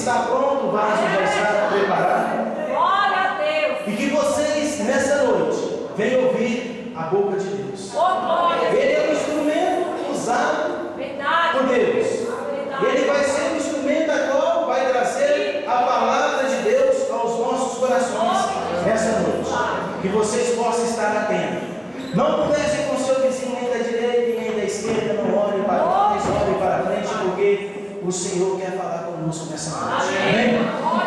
está pronto, o vaso já está preparado. Glória a Deus. E que vocês, nessa noite, venham ouvir a boca de Deus. Ele é um instrumento usado por Deus. Ele vai ser um instrumento a qual vai trazer a palavra de Deus aos nossos corações nessa noite. Que vocês possam estar atentos. Não conversem com seu vizinho nem da direita nem da esquerda. Não olhem para trás, olhem para frente, porque o Senhor quer falar conosco nessa noite. Amém?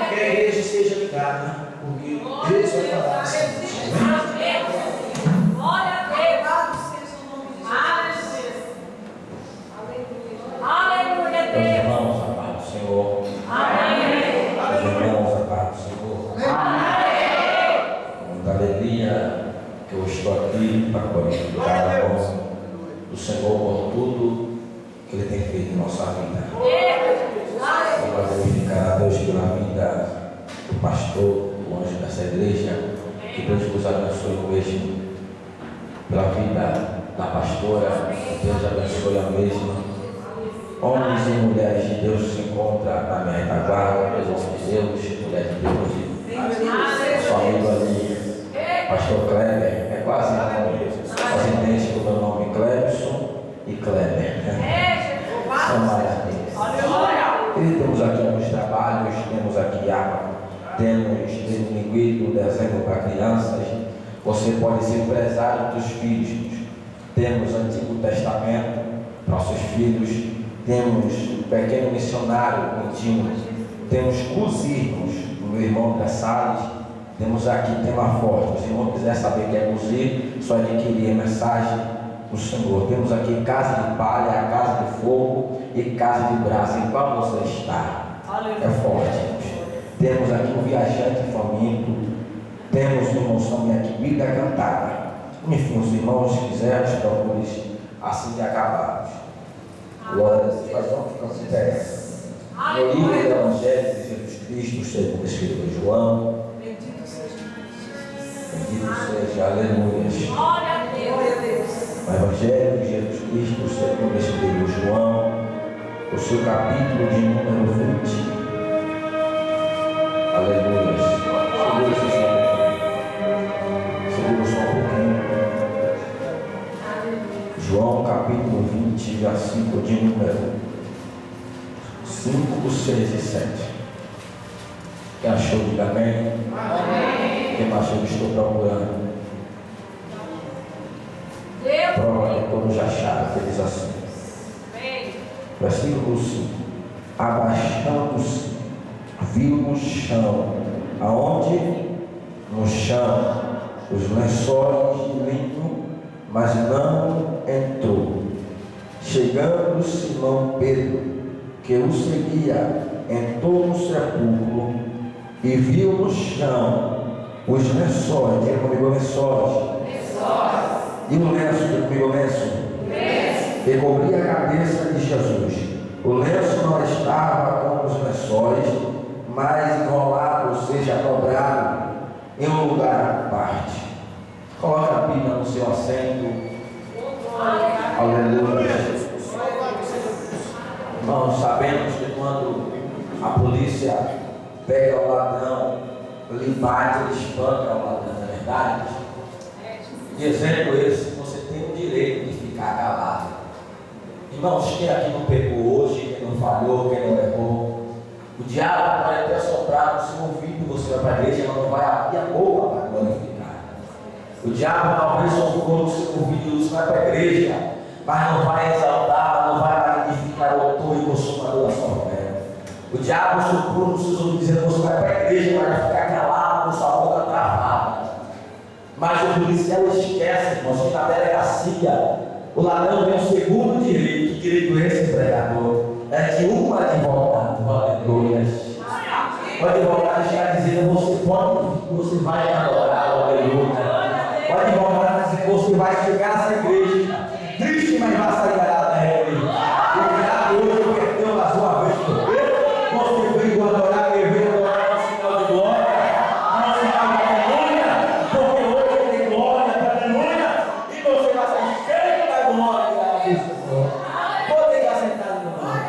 Que a igreja esteja ligada, porque Deus vai falar nessa noite. Amém? Glória a Deus. Aleluia, Meus Deus. irmãos, a paz do Senhor. Amém. Meus irmãos, a paz do Senhor. Amém. Com muita alegria que eu estou aqui para glorificar a voz do Senhor por tudo que Ele tem feito em nossa vida. Para glorificar a Deus pela vida do pastor, do anjo dessa igreja. Que Deus vos abençoe mesmo. Pela vida da pastora, que Deus abençoe a mesma. Homens e mulheres de Deus se encontram na minha retaguarda, presença de Deus, mulher de Deus, sua amigo ali, pastor Kleber, é quase idêntico do meu nome, Clebson e Kleber. São maravilhas. E temos aqui alguns trabalhos, temos aqui água, temos linguido, desenho para crianças. Você pode ser empresário dos filhos. Temos Antigo Testamento para nossos filhos. Temos pequeno missionário contínuo, temos cozirmos do meu irmão da Salles, temos aqui tema forte. Se o irmão quiser saber o que é cozir, só adquirir a mensagem do Senhor. Temos aqui casa de palha, casa de fogo e casa de brasa. Em qual você está? É forte, irmãos. Temos aqui um viajante faminto, temos o irmão também aqui, Bíblia cantada. Enfim, os irmãos, se quiserem, procurem assim que acabarmos. Glória a Deus. Nós vamos ficar de pé. No livro do Evangelho de Jesus Cristo, segundo escrito João. Bendito seja, aleluia. Glória a Deus. O Evangelho de Jesus Cristo, segundo escrito João, o seu capítulo de número 20. Aleluia. Segura só um pouquinho. João capítulo 20, versículo de número 5, 6 e 7. Quem achou, diga amém. Amém. Quem achou que estou procurando? Prova que todos acharam, que diz assim. Amém. Versículo 5. Abaixando-se, viu no chão. Aonde? No chão. Os lençóis de linho, mas não entrou. Chegando Simão Pedro, que o seguia, entrou no sepulcro e viu no chão os lençóis. Diga comigo, lençóis. E o lenço, diga comigo, lenço. E cobria a cabeça de Jesus. O lenço não estava com os lençóis, mas enrolado, ou seja, dobrado, em um lugar à parte. Coloque a Bíblia no seu assento. Aleluia. Irmãos, sabemos que quando a polícia pega o ladrão, ele bate, ele espanca o ladrão, não é verdade? Dizendo esse, você tem o direito de ficar calado. Irmãos, quem aqui não pegou hoje, quem não falhou, quem não errou, o diabo pode até soprar no seu ouvido, você vai para a igreja, mas não vai abrir a boca para glorificar. O diabo talvez soprou no seu ouvido, você vai para a igreja, mas não vai exaltar, não vai magnificar o autor e consumador da sua fé. O diabo soprou nos seus ouvidos, dizendo, você vai para a igreja, mas vai ficar calado, com sua boca travada. Mas o policial esquece, irmãos, que na delegacia o ladrão tem um segundo direito. Que direito é esse, pregador? É de um advogado. Aleluia. O advogado está dizendo, você pode, você vai adorar, aleluia. O advogado diz que você vai chegar nessa igreja triste, mas vai sair ganhado dele. O diabo hoje perdeu na sua vez. Você veio adorar, ele veio adorar o sinal de glória, o sinal de aleluia, porque hoje tem glória, aleluia, e você vai ser cheio da glória do Senhor. Pode ficar sentado no nome.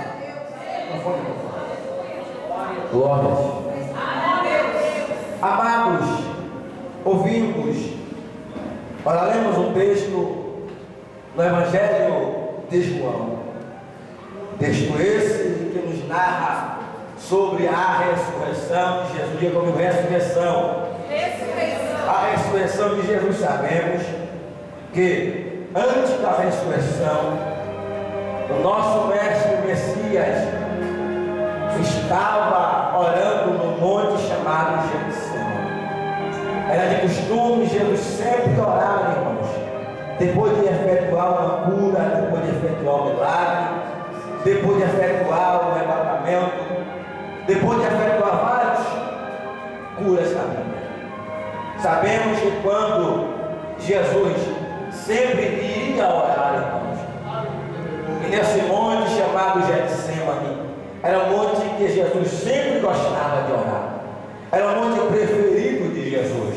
Não foi, Glórias. Amados, ouvimos, ora lemos um texto no Evangelho de João. Texto esse que nos narra sobre a ressurreição de Jesus. Diga comigo, ressurreição. A ressurreição de Jesus. Sabemos que antes da ressurreição, o nosso mestre Messias estava orando no monte chamado Getsemane. Era de costume Jesus sempre orar, irmãos, depois de efetuar uma cura, depois de efetuar um milagre, depois de efetuar um arrebatamento, depois de efetuar várias curas na Bíblia. Sabemos que quando Jesus sempre iria orar, irmãos, e nesse monte chamado Getsemane, era um monte que Jesus sempre gostava de orar. Era o monte preferido de Jesus.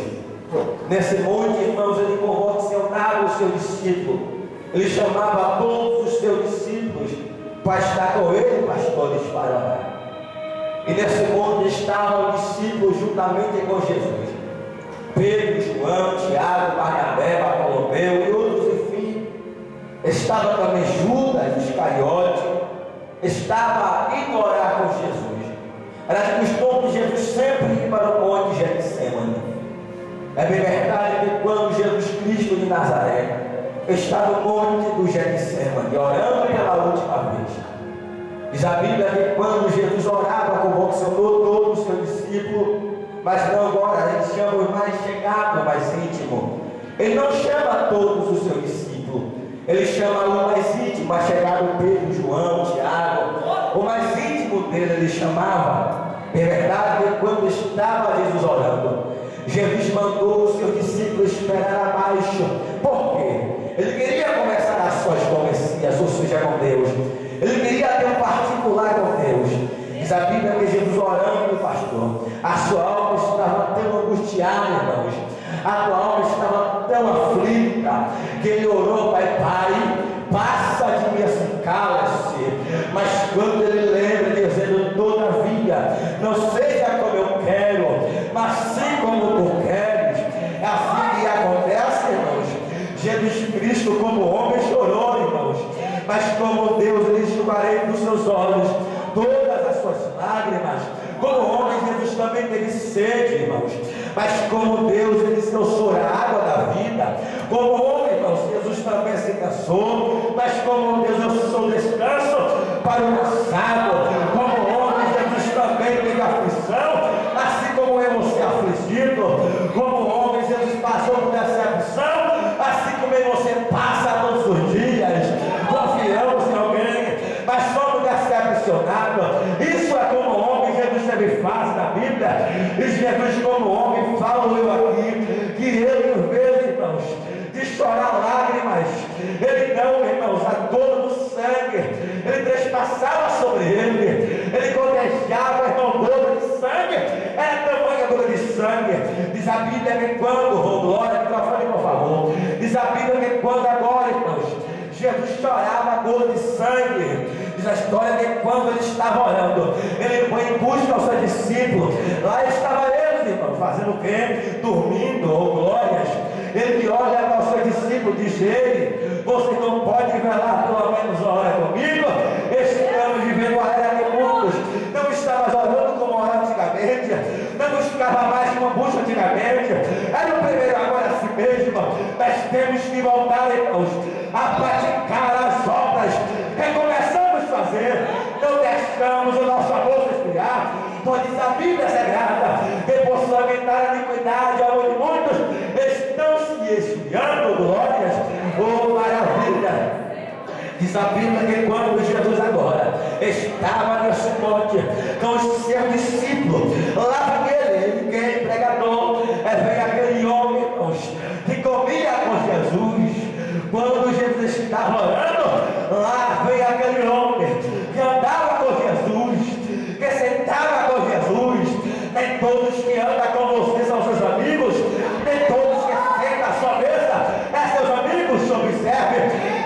Nesse monte, irmãos, ele convocava os seus discípulos. Ele chamava todos os seus discípulos para estar com ele, pastores, para orar. E nesse monte estavam os discípulos juntamente com Jesus. Pedro, João, Tiago, Barnabé, Bartolomeu e outros, enfim. Estava também Judas Iscariote. Estava indo orar com Jesus. Era de costume Jesus sempre ir para o monte Getsemane. É bem verdade que quando Jesus Cristo de Nazaré estava no monte do Getsemane, orando pela última vez, diz a Bíblia que quando Jesus orava, convocou todos os seus discípulos, mas não agora, ele chama os mais chegados, mais íntimos. Ele não chama todos os seus discípulos, ele chama o mais íntimo, mais chegado, Pedro, João, Tiago. O mais íntimo dele ele chamava. É verdade que quando estava Jesus orando, Jesus mandou os seus discípulos esperar abaixo. Por quê? Ele queria começar as suas conversas, ou seja, com Deus. Ele queria ter um particular com Deus. Diz a Bíblia que Jesus orando, pastor, a sua alma estava tão angustiada, irmãos. A tua alma estava tão aflita que ele orou, Pai, passa de mim assim, cala-se. Mas quando ele lembra, dizendo, todavia, não seja como eu quero, mas sim como tu queres, é assim que acontece, irmãos. Jesus Cristo, como homem, chorou, irmãos, mas como Deus, ele enxugarei dos seus olhos todas as suas lágrimas. Como homem, Jesus também teve sede, irmãos, mas como Deus, ele se cansou a água da vida. Como homem, irmãos, Jesus também se cansou, mas como Deus, eu sou descanso para o cansado. Como homem, Jesus também teve aflição, assim como eu vou ser afligido. Como homem, Jesus passou por decepção, assim como eu você passa todos os dias. Confiamos em alguém, mas somos decepcionados. Isso é como homem, Jesus teve fase na Bíblia. E Jesus, como homem, falo eu aqui, que ele, por vezes, irmãos, de chorar lágrimas, ele não, irmãos, a dor do sangue, ele trespassava sobre ele cotejava, irmão, gota de sangue, era tamanha gota de sangue. Diz a Bíblia que quando, glória, microfone, por favor, diz a Bíblia que quando agora, irmãos, Jesus chorava gota de sangue. Diz a história que quando ele estava orando, ele foi em busca aos seus discípulos. Lá estava ele, irmãos, fazendo o quê? Dormindo, ou glórias. Ele olha para os seus discípulos e diz: ele, você não pode velar pelo menos uma hora comigo? Estamos vivendo uma era de mundos. Não estava orando como orava antigamente, não buscava mais como busca antigamente. Era o primeiro agora a si mesmo. Mas temos que voltar, irmãos, a praticar as obras que começamos a fazer. Não deixamos o nosso amor se esfriar, pois diz a Bíblia Sagrada que por sua aumentar a iniquidade, a de muitos estão se esfriando, glórias. Oh, maravilha! Diz a Bíblia que quando Jesus agora estava nesse monte com os seus discípulos, lá vem ele que é pregador, vem aquele homem, irmãos, que comia com Jesus. Quando Jesus estava orando, lá vem aquele homem que andava com Jesus, que sentava com Jesus. Nem todos que andam com você são seus amigos, nem todos que sentam à sua mesa é seus amigos. Observe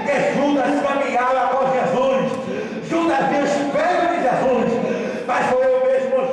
que Judas caminhava com Jesus. Judas viu o espelho de Jesus, mas foi o mesmo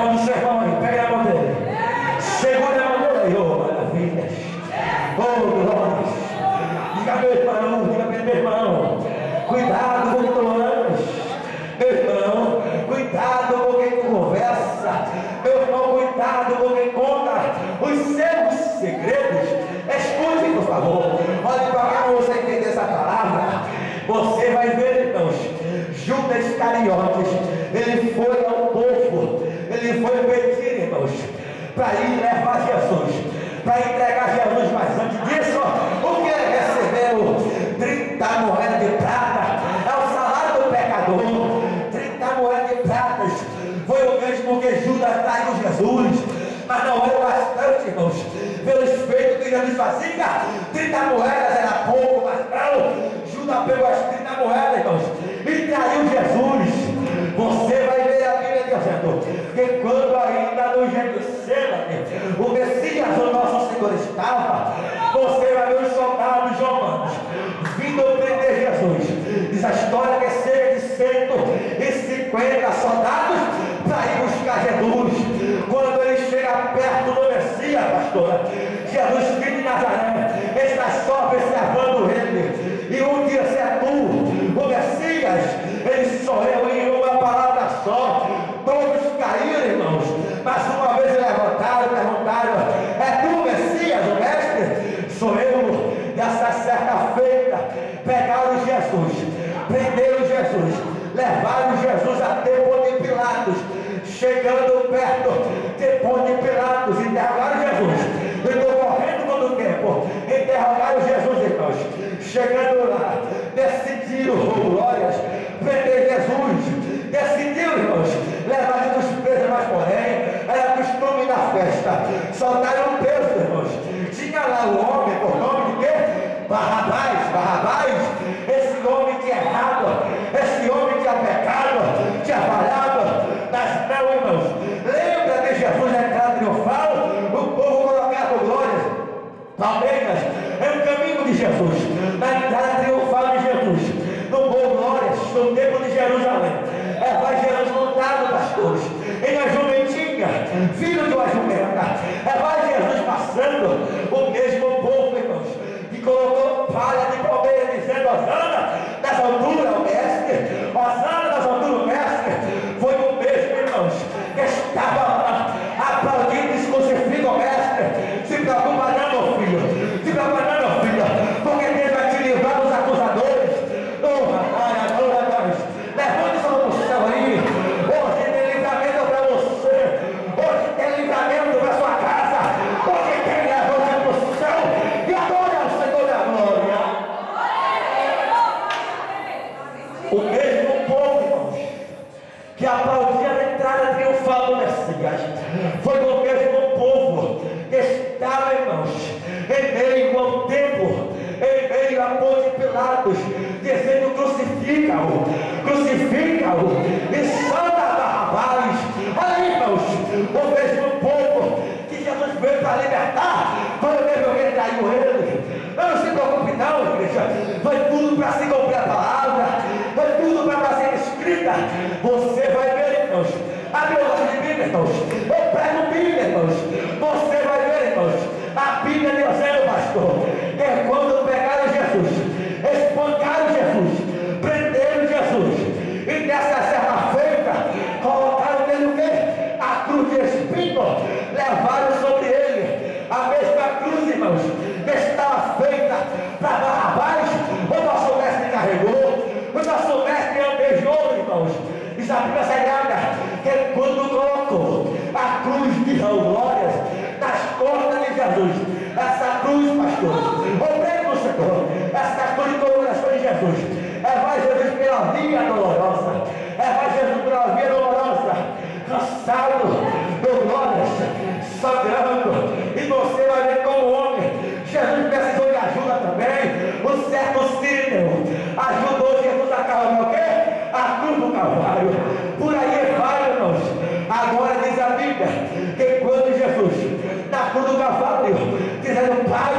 mão do seu irmão aí, pega a mão dele. Segura a mão dele. Oh, maravilha. Oh, glória. Diga meu irmão, diga meu irmão. Cuidado com o que tu andas. Meu irmão, cuidado com quem tu conversa. Meu irmão, cuidado com quem conta os seus segredos. Escute, por favor. Olhe para cá para você entender essa palavra. Você vai ver, irmãos, Judas Iscariotes, ele foi ao povo, ele foi pedir, irmãos, para ir levar Jesus, para entregar Jesus, mas antes disso, o que ele recebeu? 30 moedas de prata, é o salário do pecador. 30 moedas de prata, foi o mesmo que Judas traiu Jesus, mas não era bastante, irmãos, pelos feitos que Jesus fazia. 30 moedas era pouco, mas não. Judas pegou as 30 moedas, irmãos, e traiu Jesus. Você vai ver a Bíblia dizendo que quando ainda no Getsemane, o Messias, o nosso Senhor, estava, você vai ver os soldados romanos vindo prender Jesus. Diz a história que cerca de 150 soldados para ir buscar Jesus. Quando ele chega perto do Messias, pastora, Jesus Cristo de Nazaré está só observando ele. E um dia se é tu, o Messias, ele sorriu em uma palavra só. Todos caíram, irmãos, mas uma vez levantaram, perguntaram: é tu, Messias, o mestre? Sou eu. Dessa certa feita, pegaram Jesus, prenderam Jesus, levaram Jesus até Ponte Pilatos. Chegando perto de Ponte Pilatos, interrogaram Jesus. Eu estou correndo todo o tempo. Interrogaram Jesus, irmãos. Chegando lá, decidiram, glórias, prender Jesus. Decidiram, irmãos, levar Jesus preso, mas porém era costume da festa. Soltaram preso, irmãos. Tinha lá o homem, por nome de quê? Barrabás. Esse homem tinha errado, esse homem tinha pecado, tinha falhado. Mas não, irmãos, lembra de Jesus na entrada triunfal? O povo colocava glórias. Palmeiras é o caminho de Jesus, na entrada triunfal de Jesus, no bom glórias, no templo de Jerusalém. Vai Jesus montado, pastores, em uma jumentinha, filho de uma jumenta. Vai Jesus passando, o mesmo povo, irmãos, que colocou palha de palmeira, dizendo: Hosana das alturas, o mestre, Hosana das alturas, o mestre. Foi o mesmo, irmãos, que estava lá aplaudindo esse crucifixo, o mestre. Se preocupa não, meu filho, se preocupa não, meu filho, porque Deus vai te livrar dos acusadores. Levante sua mão para o céu aí. Hoje tem livramento para você, hoje tem livramento para sua casa, hoje tem levante para o céu. E adore ao Senhor da glória. O mesmo povo, irmãos, que aplaudia na entrada triunfal do Messias, foi o mesmo povo que estava, irmãos, em meio ao templo, em meio a Ponte Pilatos, dizendo: crucifica-o, e solta Barrabás. Olha aí, irmãos, o mesmo povo que Jesus veio para libertar, foi o mesmo que traiu ele. Não se preocupe não, igreja, foi tudo para se cumprir a palavra, foi tudo para ser escrita. Você vai ver, irmãos, a biologia de Bíblia, irmãos, eu prego Bíblia, irmãos. Você vai ver, irmãos, a Bíblia dizendo, pastor, que quando pegaram Jesus, espancaram Jesus, prenderam Jesus, e nessa certa feita colocaram nele o quê? A cruz de espinho, levaram sobre ele a mesma cruz, irmãos, que estava feita para Barrabás. O nosso mestre carregou, o nosso mestre almejou, irmãos. Diz a Bíblia Sagrada que quando colocou a cruz de glórias nas costas de Jesus, essa cruz, pastor, obrigado, Senhor, essa cruz de coração de Jesus, vai Jesus pela via dolorosa, vai Jesus pela via dolorosa, cansado, do glórias, sangrando, e você vai ver como homem, Jesus precisou de ajuda também. O certo Sírio ajudou Jesus a carregar o quê? A cruz do Calvário. Por aí vai, irmãos. Agora diz a Bíblia que quando Jesus, na cruz do Calvário, dizendo: Pai,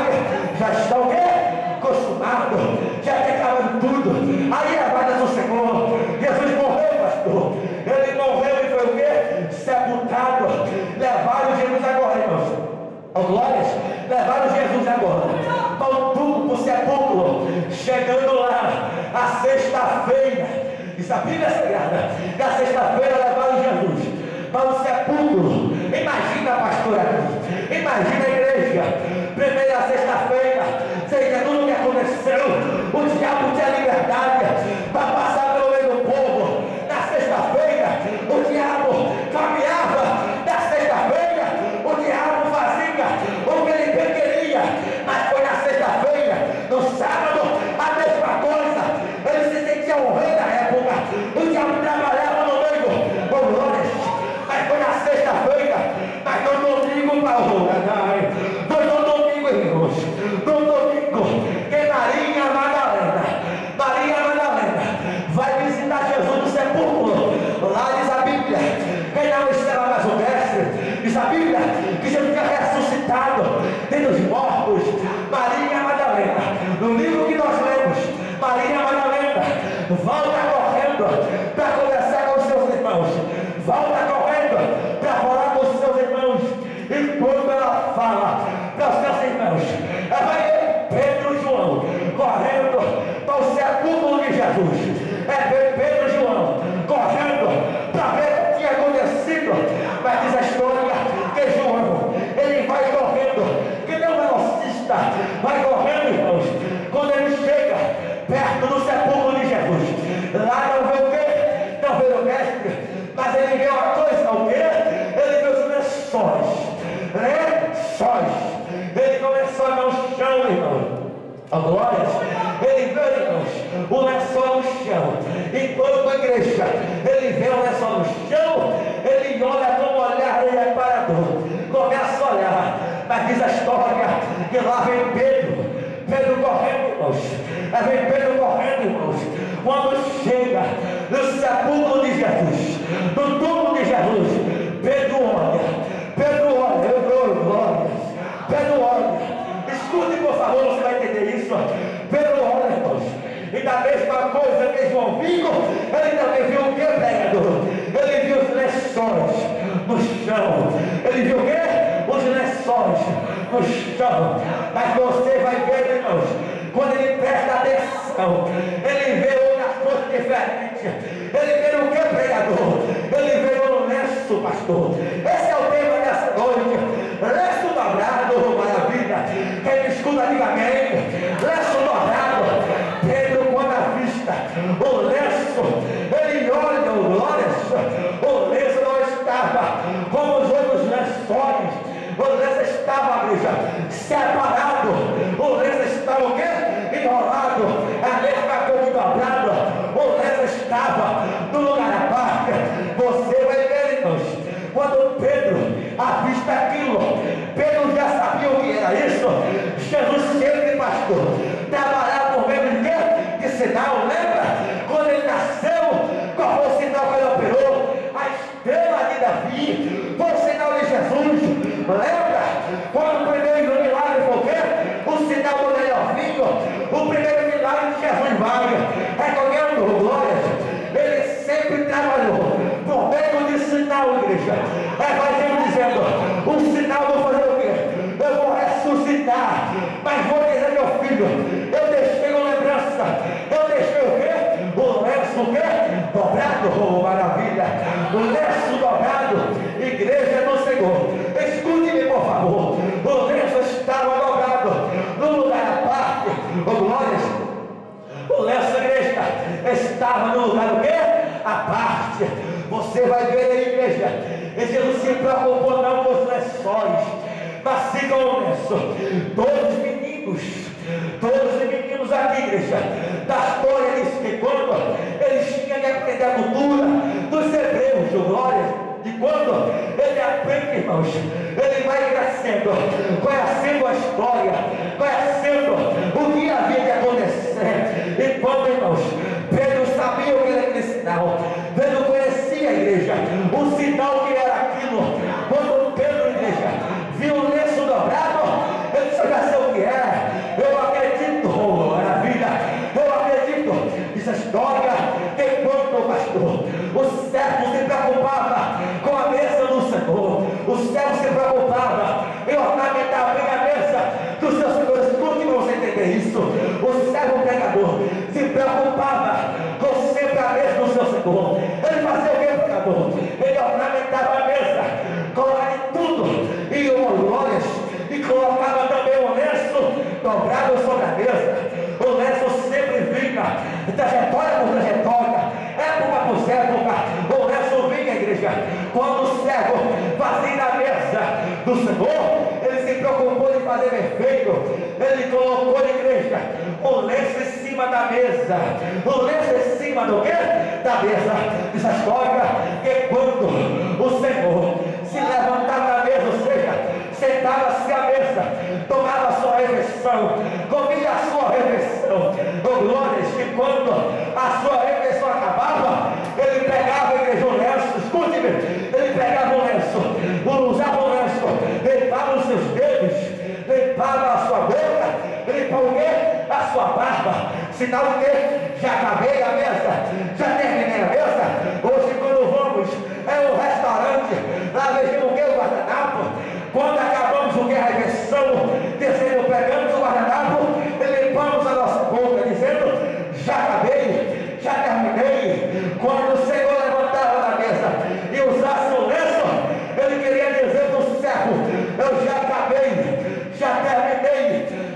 já está o quê? Consumado, já tem acabado tudo. Aí a guarda do Senhor, Jesus morreu, pastor. Ele morreu e foi o quê? Sepultado. Oh, glórias, levaram Jesus agora para o túmulo, para o sepulcro. Chegando lá, a sexta-feira, isso a Bíblia Sagrada, na sexta-feira levaram Jesus para o sepulcro. Imagina, pastor, aqui, imagina a igreja, primeira sexta-feira, seja tudo o que aconteceu, o diabo tinha liberdade para passar pelo meio do povo. Na sexta-feira, o diabo caminhava. Na sexta-feira, o diabo fazia o que ele bem queria, mas foi na sexta-feira. No sábado, a mesma coisa. Ele se sentia um rei na época. O diabo trabalhava no meio, com glórias, mas foi na sexta-feira. Mas no domingo, Paulo, foi no domingo, irmãos, no domingo, que Maria Madalena vai visitar Jesus no sepulcro. Lá diz a Bíblia, quem não estava mais o mestre, diz a Bíblia que Jesus tinha ressuscitado dentre os mortos. Maria Madalena, no livro que nós lemos, Maria Madalena volta correndo para conversar com os seus irmãos, volta correndo para falar com os seus irmãos. E quando ela fala para os seus irmãos, vai Pedro e João correndo para o sepulcro de Jesus. Pedro e João correndo para ver o que tinha acontecido. Mas diz a história que João, ele vai correndo, que nem um velocista, vai correndo, irmãos. Quando ele chega perto do sepulcro de Jesus, lá não vê o quê? Não vê o mestre, mas ele vê uma coisa, o quê? Ele vê os lençóis. Ele começou a ver o chão, irmão. A glórias, ele vê, irmãos, o lençol no chão. Enquanto a igreja, ele vê o lençol no chão, ele olha com um olhar reparador, começa a olhar, mas diz a história que lá vem Pedro correndo, irmãos. Vem Pedro correndo, irmãos. Quando chega no sepulcro de Jesus, no túmulo de Jesus, Pedro olha, eu dou glórias. Pedro olha. Escute, por favor, você vai entender isso. Pedro olha, irmãos, e da mesma coisa que João viu, ele também viu o que, pregador? Ele viu os lençóis no chão. Ele viu o quê? Os lençóis no chão. Mas você vai ver, irmãos, quando ele presta atenção, ele vê outras coisas diferentes. Ele vê o que, pregador? Ele vê o lenço, pastor. Esse é o tema dessa noite. Lenço dobrado, maravilha. Quem me escuta, diga amém. Lenço dobrado. Pedro, quando avista o lenço, ele olha o glórias. O lenço não estava como os outros lençóis. O lenço estava, igreja, separado. O lenço estava o quê? Enrolado. A mesma coisa dobrado. O lenço estava no lugar à parte. Você vai ver, irmãos, quando Pedro avista aquilo, Pedro já sabia o que era isso. Jesus sempre, pastor, trabalhava por meio de quê? De sinal, lembra? Quando ele nasceu, qual foi o sinal que ele operou? A estrela de Davi, foi o sinal de Jesus. Lembra? Quando o primeiro milagre foi o quê? O sinal do melhor vinho. O primeiro milagre de Jesus vai recolhendo glórias. Ele sempre trabalhou por meio de sinal, igreja. Vai dizendo, o sinal vou fazer o quê? Eu vou ressuscitar, mas vou dizer, meu filho, eu deixei uma lembrança. Eu deixei o quê? O lenço o quê? Dobrado, oh, maravilha. O lenço dobrado, igreja do Senhor. Escute-me, por favor. O lenço estava dobrado no lugar à parte, oh, glórias. O lenço, igreja, estava no lugar do quê? À parte. Você vai ver aí, igreja, e Jesus se preocupou não com os lençóis, mas sim com o lenço. Todos os meninos aqui, igreja, da história diz que quando eles tinham que aprender a cultura dos hebreus, de glória, de quando ele aprende, irmãos, ele vai crescendo, conhecendo a história, conhecendo o que havia de acontecer. E quando, irmãos, Pedro sabia o que era aquele sinal, Pedro conhecia a igreja, o sinal que era aquilo. Quando Pedro, igreja, viu o lenço dobrado, ele disse, já sei o que é, eu acredito, oh, maravilha, eu acredito. Diz a história que quando o pastor, o servo se preocupava com a bênção do Senhor, o servo se preocupava em ornamentar isso? O servo pregador se preocupava com sempre a mesa do seu Senhor. Ele fazia o que, pregador? Ele ornamentava a mesa, colocava tudo e glórias, e colocava também o lenço dobrado sobre a mesa. O lenço sempre vinha, trajetória por trajetória, época por época. O lenço vinha, igreja. Quando o servo fazia a mesa do Senhor, ele se preocupou em fazer perfeito. Ele colocou na igreja o lenço em cima da mesa. O lenço em cima do quê? Da mesa. Diz a história que quando o Senhor se levantava da mesa, ou seja, sentava-se à mesa, tomava a sua refeição, comia a sua refeição. Oh, glórias, que quando a sua refeição acabava, ele pegava a igreja o lenço, escute-me, ele pegava o lenço, usava o lenço, limpava os seus dedos, limpava a sua boca, limpava o quê? A sua barba, sinal de que já acabei a mesa, já terminei a mesa. Hoje quando vamos é um restaurante, lá vejamos o que? O guardanapo. Quando acabamos o que? A refeição, dizendo, pegamos o guardanapo e limpamos a nossa boca, dizendo, já acabei, já terminei. Quando o Senhor levantava da mesa e usasse o lenço, ele queria dizer para o servo, eu já acabei, já terminei.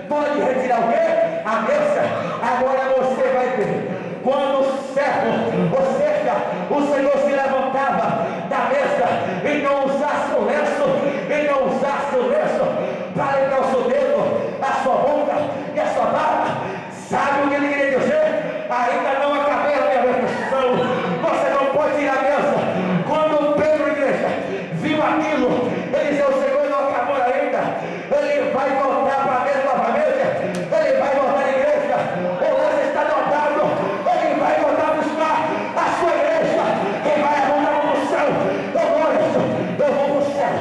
Pode retirar o quê? A mesa. Agora você vai ver. Quando o servo, ou seja, o Senhor se levantava da mesa e não usasse o lenço, para limpar o seu dedo, a sua boca e a sua barba, sabe o que ele queria dizer? Ainda não acabei a minha refeição. Você não pode tirar a mesa. Quando Pedro, igreja, viu aquilo, ele disse, o Senhor não acabou ainda. Ele vai voltar para a mesa novamente. Ele vai voltar à igreja. O lenço está dobrado. Ele vai voltar a buscar a sua igreja. E vai arrumar para o céu. Eu vou para o céu.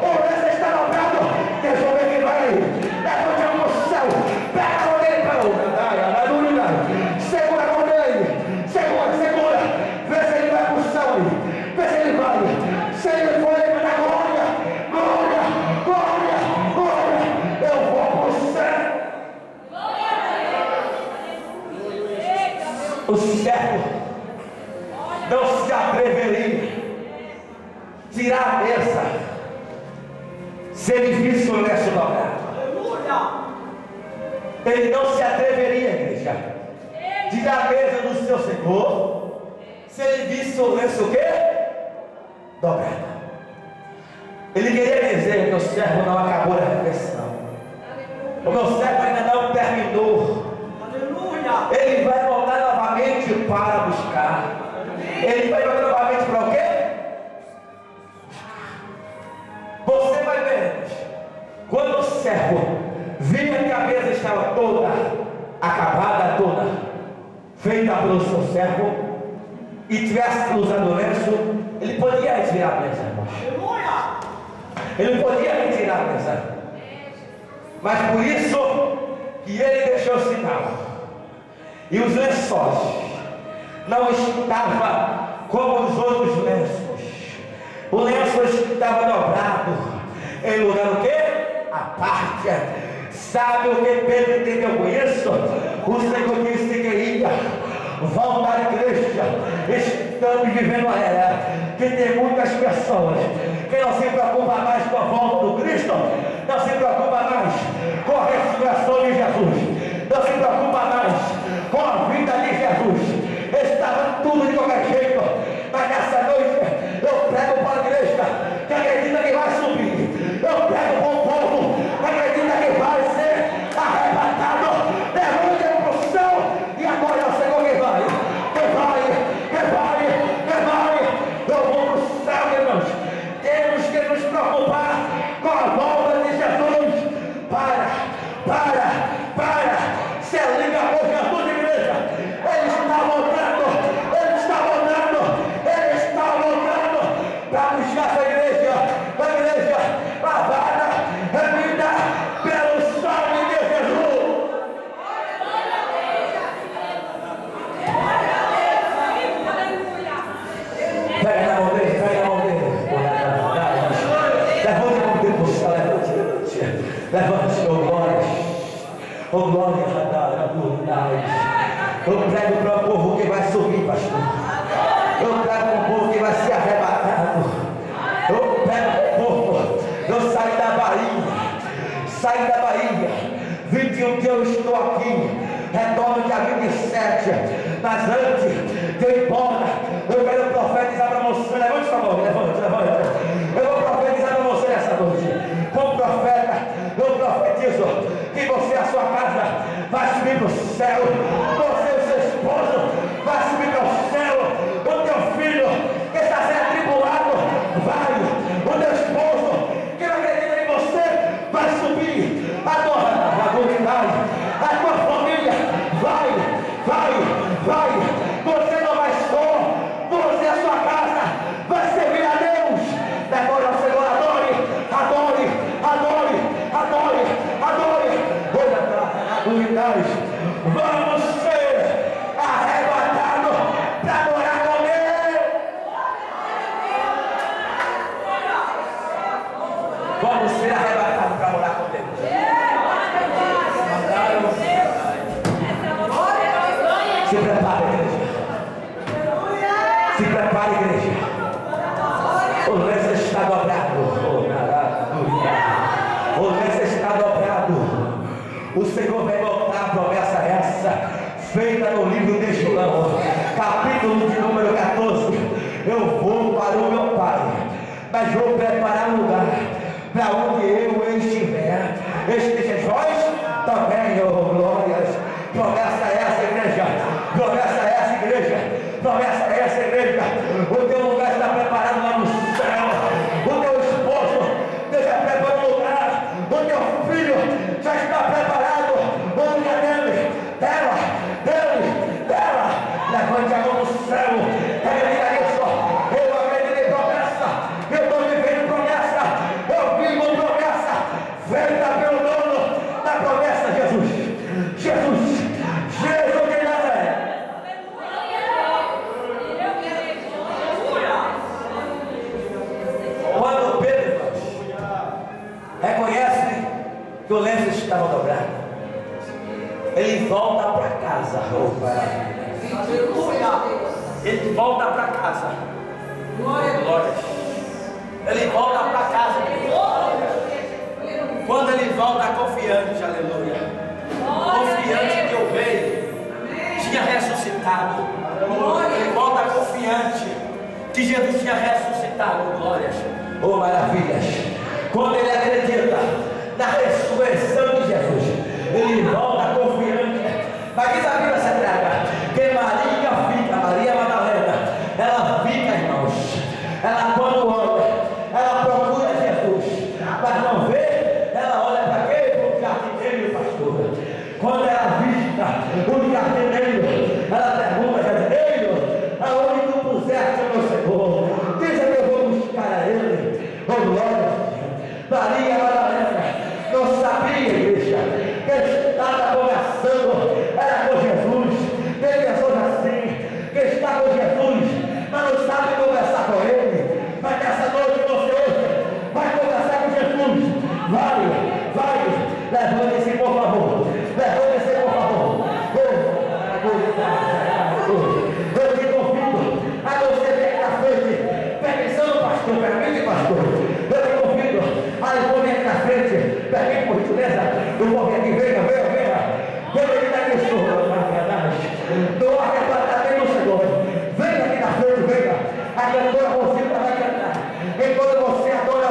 O lenço está dobrado. Deixa eu ver quem vai aí. Levante a mão para o céu. Pega a mão dele para o segura a mão dele. Segura. Vê se ele vai para o céu aí. Vê se ele vai. Se ele for, ele vai dar glória. Eu vou para o céu. O servo não se atreveria tirar a mesa se ele visse o lenço dobrado. Ele não se atreveria, igreja, tirar a mesa do seu Senhor se ele visse o lenço o quê? Dobrado. Ele queria dizer que o servo não acabou a refeição. O meu servo ainda não terminou. Ele vai voltar novamente para buscar. Ele vai voltar novamente para o quê? Você vai ver, quando o servo via que a mesa estava toda acabada, toda feita pelo seu servo, e tivesse usado o lenço, ele podia retirar a mesa, irmãos. Ele podia retirar a mesa. Mas por isso que ele deixou o sinal. E os lençóis não estavam como os outros lenços. O lenço estava dobrado em lugar o quê? A parte. Sabe o que Pedro entendeu com isso? O Senhor disse que ia voltar à igreja. Estamos vivendo uma era que tem muitas pessoas que não se preocupam mais com a volta do Cristo, não se preocupa mais com a ressurreição de Jesus, não se preocupa mais com a vida de Jesus. Estava tudo de qualquer jeito, mas nessa noite eu prego para a igreja que acredita que vai subir. Eu prego para o povo que acredita que vai ser arrebatado. Levante para o céu e agora é o Senhor que vai. Eu vou para o céu, irmãos. Temos que nos preocupar com a volta de Jesus. Para. Se liga por Jesus, igreja. Ele está voltando. Oh, glória a Deus. Eu prego para o povo que vai subir, pastor. Eu prego para o povo que vai ser arrebatado. Eu prego para o povo. Eu saí da Bahia. 21 dias eu estou aqui. Retorno dia 27. Mas antes de eu ir embora, eu quero profetizar para você. Levante sua mão, levante. Eu vou profetizar para você nessa noite. Como profeta, eu profetizo que você e a sua casa vai subir para o céu. Você e o seu esposo vai subir para o céu. O teu filho que está sendo atribulado vai. O teu esposo que não acredita em você vai subir. A tua família vai. Você não vai só. Você e a sua casa vai servir a Deus. Agora o Senhor, adore. Vamos ser arrebatados para morar com Ele. Vamos ser arrebatados para morar com Deus. Se prepare, igreja. O lenço está dobrado. O lenço está dobrado. O Senhor vai voltar a promessa essa, feita no livro de João, capítulo de número 14. Eu vou para o meu Pai, mas vou preparar um lugar para onde eu estiver. Estejais vós também, oh glórias. Promessa essa, igreja. O teu lugar está preparado lá no céu. O teu esposo já preparou um lugar. O teu filho já está preparado. O lugar dela. Levante a mão no céu. Acredita nisso. Eu acredito em promessa. Eu estou vivendo promessa. Eu vivo promessa. Feita pelo dono da promessa, Jesus de Nazaré. Quando Pedro reconhece que o lenço estava dobrado, ele volta para casa. Ele volta para casa. Glória. Ele volta para casa. Quando ele volta confiante, aleluia. Confiante que o rei tinha ressuscitado. Ele volta confiante que Jesus tinha ressuscitado. Glórias. Oh, maravilhas. Quando ele acredita na ressurreição de Jesus, ele volta confiante. Mas diz a Bíblia Sagrada que Maria Madalena, ela fica, irmãos. Ela quando olha, ela procura Jesus, mas não vê. Ela olha para quê? Para o jardineiro, pastor. Quando ela visita o jardineiro, ela pergunta: jardineiro, aonde tu puseste o meu Senhor? Diz que eu vou buscar a ele. Oh, glória. Maria Madalena não sabia, igreja, que ele estava conversando era com Jesus. Tem pessoas assim que está com Jesus, mas não sabe conversar com ele. Mas nessa noite você hoje vai conversar com Jesus. Vai. Levante-se, por favor. Eu te convido a você vir aqui na frente. Permissão, pastor, permite, pastor. Eu te convido a vir aqui na frente. Permite, por gentileza. O povo aqui, venha. Venha aqui, Senhor, na verdade. Do arrebatamento do Senhor. Venha aqui na frente, venha. A cantora, você vai cantar. Enquanto você adora